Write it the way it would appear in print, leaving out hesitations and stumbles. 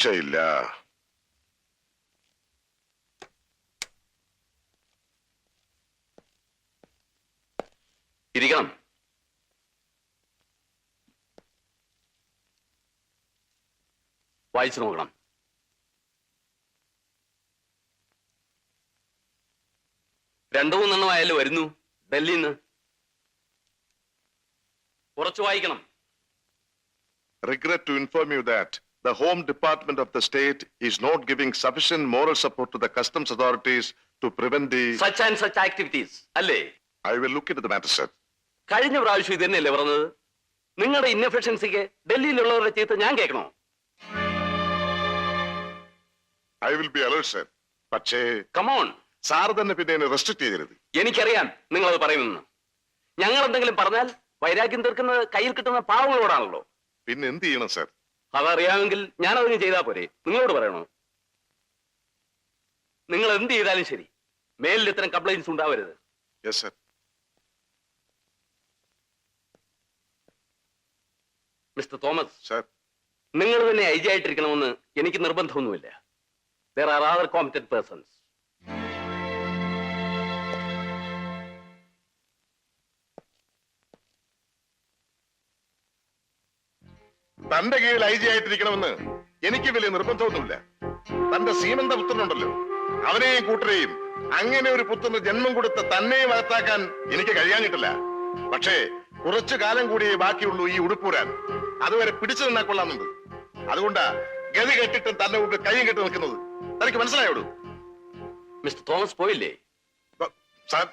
രക്ഷയില്ല. ഇരിക്കണം. വായിച്ചു നോക്കണം. രണ്ടു മൂന്നെണ്ണം ആയാലും വരുന്നു ഡൽഹിയിൽ നിന്ന്. കുറച്ച് വായിക്കണം. Regret to inform you that the Home Department of the state is not giving sufficient moral support to the customs authorities to prevent the... Such and such activities. അല്ലേ? I will look into the matter, sir. കഴിഞ്ഞ പ്രാവശ്യം ഇത് തന്നെയല്ലേ പറഞ്ഞത്? നിങ്ങളുടെ ഇൻഎഫിഷ്യൻസിക്ക് ഡൽഹിയിലുള്ളവരുടെ ചീത്ത ഞാൻ കേൾക്കണോ? I will be alert, sir. പക്ഷേ കമോൺ. സാർ തന്നെ പിന്നെ റെസ്ട്രിക്ട് ചെയ്യരുത്. എനിക്കറിയാം നിങ്ങളത് പറയുമെന്ന്. ഞങ്ങൾ എന്തെങ്കിലും പറഞ്ഞാൽ വൈരാഗ്യം തീർക്കുന്നത് കയ്യിൽ കിട്ടുന്ന പാവങ്ങളോടാണല്ലോ. പിന്നെ എന്ത് ചെയ്യണം, സർ? അതറിയാമെങ്കിൽ ഞാനതിന് ചെയ്താൽ പോരെ? നിങ്ങളോട് പറയണോ? നിങ്ങൾ എന്ത് ചെയ്താലും ശരി, മേലിൽ ഇത്തരം കംപ്ലൈന്റ്സ് ഉണ്ടാവരുത്. Yes sir. Mister Thomas, sir, നിങ്ങൾ തന്നെ ഐ ജി ആയിട്ടിരിക്കണമെന്ന് എനിക്ക് നിർബന്ധമൊന്നുമില്ല. There are other competent persons. തന്റെ കീഴിൽ ഐ ജി ആയിട്ടിരിക്കണമെന്ന് എനിക്ക് വലിയ നിർബന്ധമൊന്നുമില്ല. തന്റെ സീമന്ത പുത്രനുണ്ടല്ലോ, അവനെയും കൂട്ടരെയും അങ്ങനെ ഒരു പുത്രന് ജന്മം കൊടുത്ത് തന്നെയും അകത്താക്കാൻ എനിക്ക് കഴിയാഞ്ഞിട്ടില്ല. പക്ഷേ കുറച്ചു കാലം കൂടിയേ ബാക്കിയുള്ളൂ ഈ ഉടുപ്പൂരാൻ. അതുവരെ പിടിച്ചു നിന്നാ കൊള്ളാമെന്നുണ്ട്. അതുകൊണ്ടാ ഗതി കെട്ടിട്ടും തന്നെ മുമ്പിൽ കൈയും കെട്ടി നിൽക്കുന്നത്. തനിക്ക് മനസ്സിലായോടൂ? മിസ്റ്റർ തോമസ് പോയില്ലേ? സാർ,